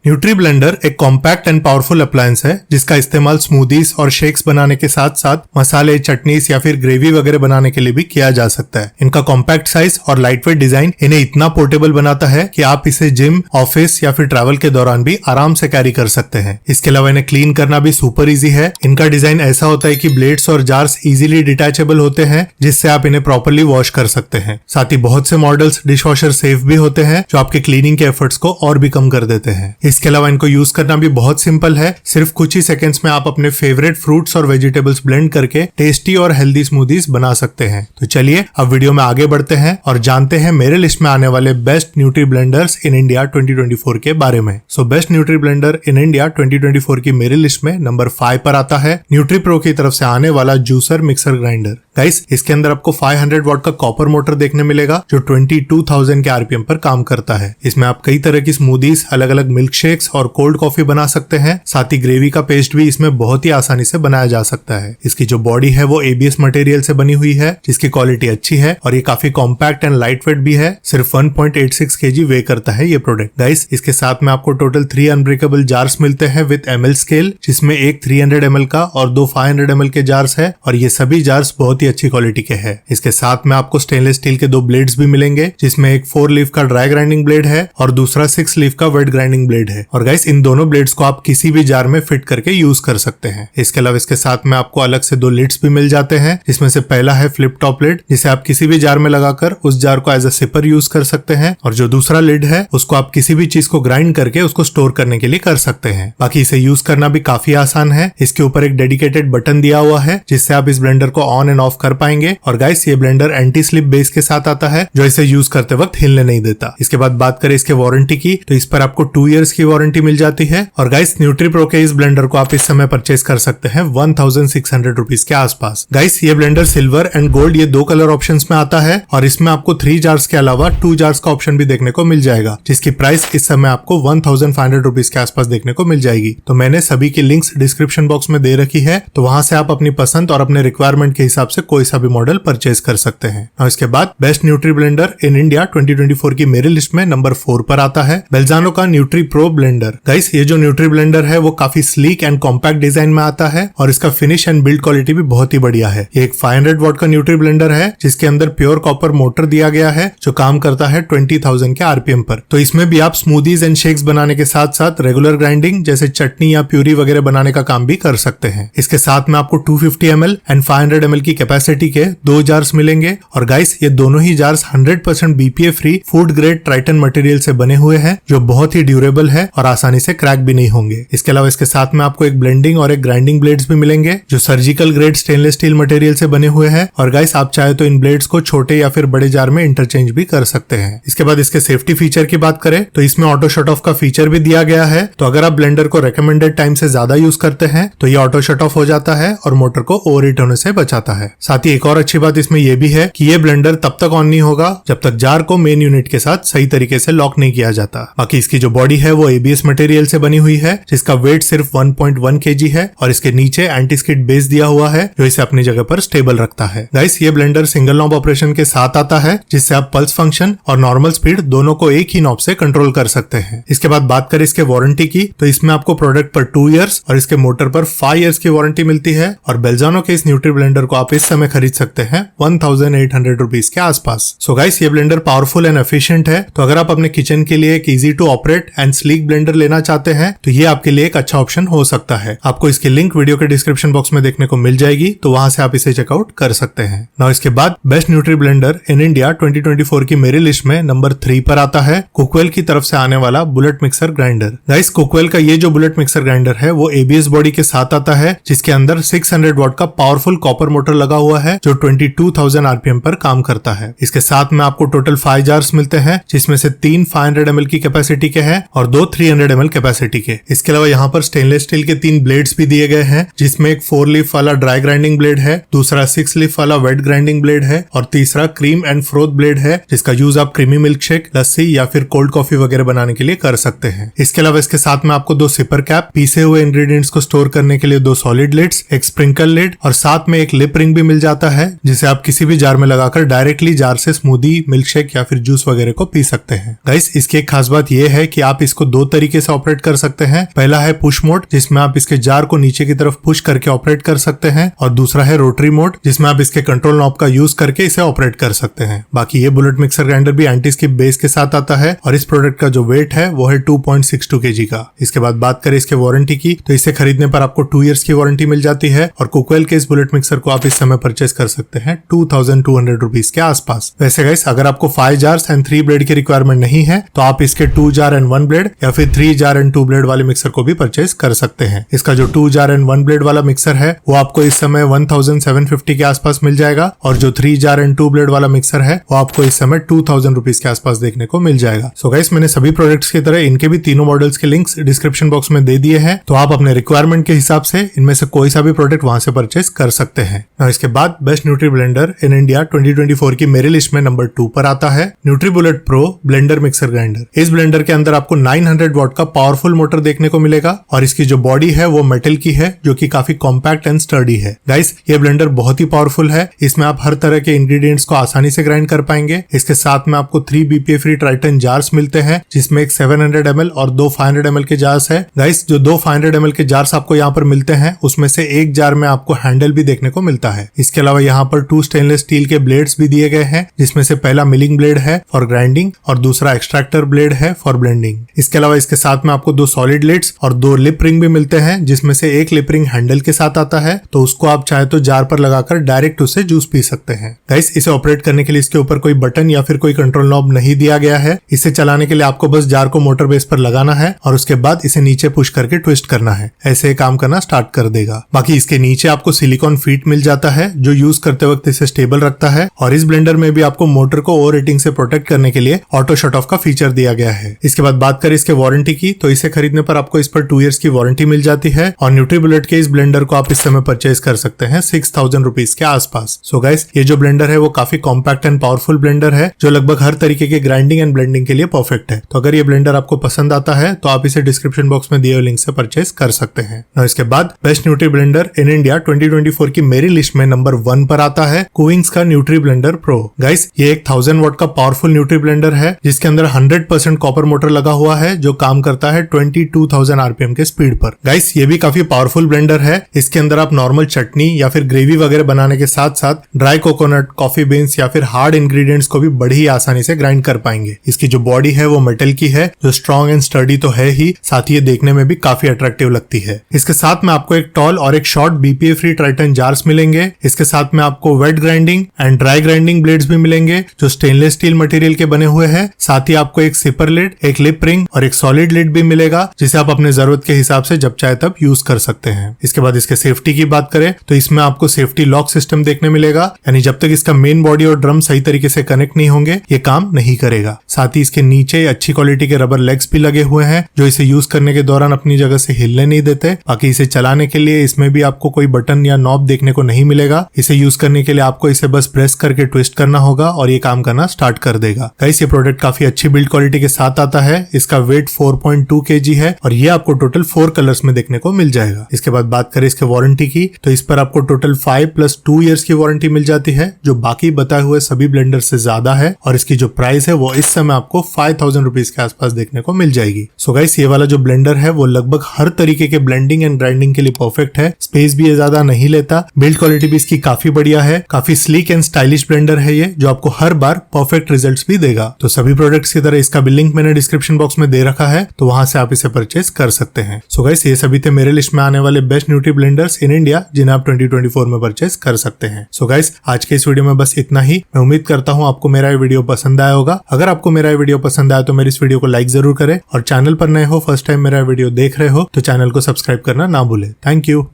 Nutri blender एक compact and powerful appliance है जिसका इस्तेमाल स्मूदीज और शेक्स बनाने के साथ साथ मसाले, चटनीज या फिर ग्रेवी वगैरह बनाने के लिए भी किया जा सकता है। इनका कॉम्पैक्ट साइज और लाइटवेट डिजाइन इन्हें इतना पोर्टेबल बनाता है कि आप इसे जिम, ऑफिस या फिर ट्रैवल के दौरान भी आराम से कैरी कर सकते हैं। इसके अलावा इन्हें क्लीन करना भी सुपर इजी है। इनका डिजाइन ऐसा होता है कि ब्लेड्स और जार्स इजीली डिटैचेबल होते हैं जिससे आप इन्हें प्रॉपर्ली वॉश कर सकते हैं। साथ ही बहुत से मॉडल्स डिशवॉशर सेफ भी होते हैं जो आपके क्लीनिंग के एफर्ट्स को और भी कम कर देते हैं। इसके अलावा इनको यूज करना भी बहुत सिंपल है। सिर्फ कुछ ही सेकंड्स में आप अपने फेवरेट फ्रूट्स और वेजिटेबल्स ब्लेंड करके टेस्टी और हेल्दी स्मूदीज बना सकते हैं। तो चलिए अब वीडियो में आगे बढ़ते हैं और जानते हैं मेरे लिस्ट में आने वाले best nutri blenders in India 2024 के बारे में। So best nutri blender in India 2024 की मेरी लिस्ट में नंबर 5 पर आता है न्यूट्री प्रो की तरफ से आने वाला जूसर मिक्सर ग्राइंडर। गाइस, इसके अंदर आपको 500 वॉट का कॉपर मोटर देखने मिलेगा जो 22,000 के आरपीएम पर काम करता है। इसमें आप कई तरह की स्मूदीज, अलग अलग मिल्क शेक्स और कोल्ड कॉफी बना सकते हैं। साथ ही ग्रेवी का पेस्ट भी इसमें बहुत ही आसानी से बनाया जा सकता है। इसकी जो बॉडी है वो एबीएस मटेरियल से बनी हुई है जिसकी क्वालिटी अच्छी है और ये काफी कॉम्पैक्ट एंड लाइट वेट भी है। सिर्फ 1.86 kg वे करता है ये प्रोडक्ट। गाइस, इसके साथ में आपको टोटल 3 अनब्रेकेबल जार्स मिलते हैं विद ml स्केल, जिसमें एक 300 ml का और 2 500 ml के जार्स है और ये सभी जार्स बहुत ही अच्छी क्वालिटी के हैं। इसके साथ में आपको स्टेनलेस स्टील के 2 ब्लेड्स भी मिलेंगे जिसमें एक 4 लीफ का ड्राई ग्राइंडिंग ब्लेड है और दूसरा 6 लीफ का वेट ग्राइंडिंग ब्लेड है। और गाइस, इन दोनों ब्लेड्स को आप किसी भी जार में फिट करके यूज कर सकते हैं। इसके अलावा इसके साथ में आपको अलग से 2 लिड्स भी मिल जाते हैं जिसमें से पहला है फ्लिप टॉप लिड, जिसे आप किसी भी जार में लगाकर उस जार को एज अ सिपर यूज कर सकते हैं। और जो दूसरा लिड है उसको आप किसी भी चीज को ग्राइंड करके उसको स्टोर करने के लिए कर सकते हैं। बाकी इसे यूज करना भी काफी आसान है। इसके ऊपर एक डेडिकेटेड बटन दिया हुआ है जिससे आप इस ब्लेंडर को ऑन एंड ऑफ कर पाएंगे। और गाइस, ये ब्लेंडर एंटी स्लिप बेस के साथ आता है जो इसे यूज करते वक्त हिलने नहीं देता। इसके बाद बात करें इसके वारंटी की, तो इस पर आपको 2 इयर्स की वारंटी मिल जाती है। और गाइस, न्यूट्री प्रो के इस ब्लेंडर को आप इस समय परचेज कर सकते हैं 1600 रुपीज के आसपास। गाइस, ये ब्लेंडर सिल्वर एंड गोल्ड ये 2 कलर ऑप्शंस में आता है और इसमें आपको 3 जार्स के अलावा 2 जार्स का ऑप्शन भी देखने को मिल जाएगा जिसकी प्राइस इस समय आपको 1500 रुपीज के आसपास देखने को मिल जाएगी। तो मैंने सभी की लिंक्स डिस्क्रिप्शन बॉक्स में दे रखी है, तो वहां से आप अपनी पसंद और अपने रिक्वायरमेंट के हिसाब से कोई सा भी मॉडल परचेज कर सकते हैं। और इसके बाद best nutri blender in India 2024 की मेरी लिस्ट में नंबर 4 पर आता है बेल्जानो का न्यूट्री प्रो ब्लेंडर। गाइस, ये जो न्यूट्री ब्लेंडर है वो काफी स्लीक एंड कॉम्पैक्ट डिजाइन में आता है और इसका फिनिश एंड बिल्ड क्वालिटी भी बहुत ही बढ़िया है। ये एक 500 वॉट का न्यूट्री ब्लेंडर है जिसके अंदर प्योर कॉपर मोटर दिया गया है जो काम करता है 20,000 के आरपीएम पर। तो इसमें भी आप स्मूदीज एंड शेक्स बनाने के साथ साथ रेगुलर ग्राइंडिंग जैसे चटनी या प्यूरी वगैरह बनाने का काम भी कर सकते हैं। इसके साथ में आपको 250 ml एंड 500 ml की कैपेसिटी के 2 जार्स मिलेंगे। और गाइस, ये दोनों ही jars 100% BPA free food grade Tritan material से बने हुए हैं जो बहुत ही ड्यूरेबल है और आसानी से क्रैक भी नहीं होंगे। इसके अलावा इसके साथ में आपको एक ब्लेंडिंग और एक ग्राइंडिंग ब्लेड्स भी मिलेंगे जो surgical grade stainless steel material से बने हुए हैं। और गाइस, आप चाहे तो इन ब्लेड्स को छोटे या फिर बड़े जार में इंटरचेंज भी कर सकते हैं। इसके बाद इसके सेफ्टी फीचर की बात करें तो इसमें ऑटो शट ऑफ का फीचर भी दिया गया है। तो अगर आप ब्लेंडर को रेकमेंडेड टाइम से ज्यादा यूज करते हैं तो ये ऑटो शट ऑफ हो जाता है और मोटर को ओवरहीट होने से बचाता है। साथ ही एक और अच्छी बात इसमें यह भी है कि ये ब्लेंडर तब तक ऑन नहीं होगा जब तक जार को मेन यूनिट के साथ सही तरीके से लॉक नहीं किया जाता। बाकी इसकी जो बॉडी है वो एबीएस मटेरियल से बनी हुई है जिसका वेट सिर्फ 1.1 kg है और इसके नीचे एंटी स्किड बेस दिया हुआ है जो इसे अपनी जगह पर स्टेबल रखता है। गाइस, ये ब्लेंडर सिंगल नॉब ऑपरेशन के साथ आता है जिससे आप पल्स फंक्शन और नॉर्मल स्पीड दोनों को एक ही नॉब से कंट्रोल कर सकते हैं। इसके बाद बात करें इसके वारंटी की, तो इसमें आपको प्रोडक्ट पर 2 इयर्स और इसके मोटर पर 5 इयर्स की वारंटी मिलती है। और बेल्जानो के इस न्यूट्री ब्लेंडर को आप इस समय खरीद सकते हैं 1800 रुपीज के आसपास। सो गाइस, ये ब्लेंडर पावरफुल एंड एफिशिएंट है। तो अगर आप अपने किचन के लिए एक easy to operate and sleek blender लेना चाहते हैं तो ये आपके लिए एक अच्छा ऑप्शन हो सकता है। आपको इसकी लिंक वीडियो के डिस्क्रिप्शन बॉक्स में देखने को मिल जाएगी, तो वहां से आप इसे चेकआउट कर सकते हैं। नाउ इसके बाद best nutri blender in India 2024 की मेरी लिस्ट में नंबर 3 पर आता है कुकवेल की तरफ से आने वाला bullet mixer grinder. Guys, Cookwell का ये जो बुलेट मिक्सर ग्राइंडर है वो एबीएस बॉडी के साथ आता है जिसके अंदर 600 वॉट का पावरफुल कॉपर मोटर लगा हुआ है जो 22,000 आरपीएम पर काम करता है। इसके साथ में आपको टोटल 5 जार्स मिलते हैं जिसमें से 3 500 ml की कैपेसिटी के हैं और 2 300 ml कैपेसिटी के। इसके अलावा यहाँ पर स्टेनलेस स्टील के 3 ब्लेड्स भी दिए गए हैं जिसमें एक 4 लीफ वाला ड्राई ग्राइंडिंग ब्लेड है, दूसरा 6 लीफ वाला वेट ग्राइंडिंग ब्लेड है और तीसरा क्रीम एंड फ्रोथ ब्लेड है जिसका यूज आप क्रीमी मिल्क शेक, लस्सी या फिर कोल्ड कॉफी वगैरह बनाने के लिए कर सकते हैं। इसके अलावा इसके साथ में आपको 2 सिपर कैप, पीसे हुए इंग्रेडिएंट्स को स्टोर करने के लिए 2 सॉलिड लिड्स, एक स्प्रिंकल लिड और साथ में एक लिप रिंग भी मिल जाता है जिसे आप किसी भी जार में लगाकर डायरेक्टली जार से स्मूदी, मिल्क शेक या फिर जूस वगैरह को पी सकते हैं। गाइस, इसकी एक खास बात यह है कि आप इसको दो तरीके से ऑपरेट कर सकते हैं। पहला है पुश मोड, जिसमें आप इसके जार को नीचे की तरफ पुश करके ऑपरेट कर सकते हैं, और दूसरा है रोटरी मोड, जिसमें आप इसके कंट्रोल नॉब का यूज करके इसे ऑपरेट कर सकते हैं। बाकी ये बुलेट मिक्सर ग्राइंडर भी एंटी स्किप बेस के साथ आता है और इस प्रोडक्ट का जो वेट है वो है 2.62 kg का। इसके बाद बात करें इसके वारंटी की, तो इसे खरीदने पर आपको 2 इयर्स की वारंटी मिल जाती है और कुकवेल के इस बुलेट मिक्सर को आप इस समय परचेस कर सकते हैं 2200 रुपीज के आसपास। वैसे गाइस, अगर आपको 5 जार्स एंड 3 ब्लेड की रिक्वायरमेंट नहीं है तो आप इसके 2 जार एंड 1 ब्लेड या फिर 3 जार एंड 2 ब्लेड वाले मिक्सर को भी परचेस कर सकते हैं। इसका जो 2 जार एंड 1 ब्लेड वाला मिक्सर है वो आपको इस समय 1750 के आसपास मिल जाएगा, और जो 3 जार एंड 2 ब्लेड वाला मिक्सर है वो आपको इस समय 2000 रुपीज के आसपास देखने को मिल जाएगा। सो गाइस, मैंने सभी प्रोडक्ट्स की तरह इनके भी तीनों मॉडल्स के लिंक्स डिस्क्रिप्शन बॉक्स में दे दिए हैं, तो आप अपने रिक्वायरमेंट के हिसाब से इनमें से कोई सा भी प्रोडक्ट वहां से परचेस कर सकते हैं। इसके बाद best nutri blender in India 2024 की मेरी लिस्ट में नंबर 2 पर आता है न्यूट्रीबुलेट प्रो ब्लेंडर मिक्सर ग्राइंडर। इस ब्लेंडर के अंदर आपको 900 वॉट का पावरफुल मोटर देखने को मिलेगा और इसकी जो बॉडी है वो मेटल की है, जो कि काफी कॉम्पैक्ट एंड स्टर्डी है। गाइस, ये ब्लेंडर बहुत ही पावरफुल है। इसमें आप हर तरह के इंग्रेडिएंट्स को आसानी से ग्राइंड कर पाएंगे। इसके साथ में आपको 3 BPA फ्री ट्राइटन जार्स मिलते हैं, जिसमें एक 700 ml और 2 500 ml के जार्स है। गाइस, जो 2 500 ml के जार्स आपको यहाँ पर मिलते हैं उसमें से एक जार में आपको हैंडल भी देखने को मिलता है। इसके अलावा यहाँ पर 2 स्टेनलेस स्टील के ब्लेड्स भी दिए गए हैं, जिसमें से पहला मिलिंग ब्लेड है फॉर ग्राइंडिंग और दूसरा एक्सट्रैक्टर ब्लेड है फॉर ब्लेंडिंग। इसके अलावा इसके साथ में आपको 2 सॉलिड लिड्स और 2 लिप रिंग भी मिलते हैं, जिसमें से एक लिप रिंग हैंडल के साथ आता है, तो उसको आप चाहे तो जार पर लगाकर डायरेक्ट उससे जूस पी सकते हैं। गाइस, इसे ऑपरेट करने के लिए इसके ऊपर कोई बटन या फिर कोई कंट्रोल नॉब नहीं दिया गया है। इसे चलाने के लिए आपको बस जार को मोटर बेस पर लगाना है और उसके बाद इसे नीचे पुश करके ट्विस्ट करना है। ऐसे काम करना स्टार्ट कर देगा। बाकी इसके नीचे आपको सिलिकॉन फीट मिल जाता है, जो यूज करते वक्त इसे स्टेबल रखता है, और इस ब्लेंडर में भी आपको मोटर को ओवर हीटिंग से प्रोटेक्ट करने के लिए ऑटो शट ऑफ का फीचर दिया गया है। इसके बाद बात करें इसके वारंटी की, तो इसे खरीदने पर आपको इस पर 2 इयर्स की वारंटी मिल जाती है और न्यूट्रीबुलेट के इस ब्लेंडर को आप इस समय परचेज कर सकते हैं 6000 रुपीज के आसपास। सो गाइस, ये जो ब्लेंडर है वो काफी कॉम्पैक्ट एंड पावरफुल ब्लेंडर है, जो लगभग हर तरीके के ग्राइंडिंग एंड ब्लेंडिंग के लिए परफेक्ट है। तो अगर ये ब्लेंडर आपको पसंद आता है तो आप इसे डिस्क्रिप्शन बॉक्स में दिए हुए लिंक से परचेज कर सकते हैं। और इसके बाद best nutri blender in India 2024 की मेरी लिस्ट में नंबर 1 पर आता है कूइंग्स का न्यूट्री ब्लेंडर प्रो। गाइस, ये एक 1000 वॉट का पावरफुल न्यूट्री ब्लेंडर है, जिसके अंदर 100% कॉपर मोटर लगा हुआ है, जो काम करता है 22,000 RPM के स्पीड पर। गाइस, ये भी काफी पावरफुल ब्लेंडर है। इसके अंदर आप नॉर्मल चटनी या फिर ग्रेवी वगैरह बनाने के साथ साथ ड्राई कोकोनट, कॉफी बीन्स या फिर हार्ड इंग्रेडिएंट्स को भी बड़ी आसानी से ग्राइंड कर पाएंगे। इसकी जो बॉडी है वो मेटल की है, जो स्ट्रॉन्ग एंड स्टर्डी तो है ही, साथ ही ये देखने में भी काफी अट्रैक्टिव लगती है। इसके साथ में आपको एक टॉल और एक short BPA free Tritan jars मिलेंगे। इसके साथ में आपको wet grinding and dry grinding blades भी मिलेंगे, जो स्टेनलेस स्टील मटेरियल के बने हुए हैं। साथ ही आपको एक सिपर लिड, एक लिप रिंग और एक सॉलिड लिड भी मिलेगा, जिसे आप अपने जरूरत के हिसाब से जब चाहे तब यूज कर सकते हैं। इसके बाद इसके सेफ्टी की बात करें तो इसमें आपको सेफ्टी लॉक सिस्टम देखने मिलेगा, यानी जब तक इसका मेन बॉडी और ड्रम सही तरीके से कनेक्ट नहीं होंगे ये काम नहीं करेगा। साथ ही इसके नीचे अच्छी क्वालिटी के रबर लेग्स भी लगे हुए हैं, जो इसे यूज करने के दौरान अपनी जगह से हिलने नहीं देते। बाकी इसे चलाने के लिए इसमें भी आपको कोई बटन या नॉब देखने को नहीं मिलेगा। इसे यूज करने के लिए आपको इसे बस प्रेस करके ट्विस्ट करना होगा और ये काम करना स्टार्ट कर देगा। गाइस, ये प्रोडक्ट काफी अच्छी बिल्ड क्वालिटी के साथ आता है। इसका वेट 4.2 kg है और ये आपको टोटल 4 कलर्स में देखने को मिल जाएगा। इसके बाद बात करें इसके वारंटी की, तो इस पर आपको टोटल 5+2 इयर्स की वारंटी मिल जाती है, जो बाकी बताए हुए सभी ब्लेंडर से ज्यादा है, और इसकी जो प्राइस है वो इस समय आपको 5000 रुपीज के आसपास देखने को मिल जाएगी। सो गाइस, ये वाला जो ब्लेंडर है वो लगभग हर तरीके के ब्लेंडिंग एंड ग्राइंडिंग के लिए परफेक्ट है। स्पेस भी ये ज्यादा नहीं लेता, बिल्ड क्वालिटी भी इसकी काफी बढ़िया है। काफी स्लीक एंड स्टाइलिश ब्लेंडर है ये, जो आपको हर बार परफेक्ट रिजल्ट्स भी देगा। तो सभी प्रोडक्ट्स की तरह इसका भी लिंक मैंने डिस्क्रिप्शन बॉक्स में दे रखा है, तो वहां से आप इसे परचेज कर सकते हैं। सो गाइस, ये सभी थे मेरे लिस्ट में आने वाले best nutri blenders in India, जिन्हें आप 2024 में परचेज कर सकते हैं। सो गाइस, आज के इस वीडियो में बस इतना ही। मैं उम्मीद करता हूँ आपको मेरा ये वीडियो पसंद आया होगा। अगर आपको मेरा ये वीडियो पसंद आया तो मेरे इस वीडियो को लाइक जरूर करें, और चैनल पर नए हो, फर्स्ट टाइम मेरा वीडियो देख रहे हो तो चैनल को सब्सक्राइब करना ना भूले। Thank you.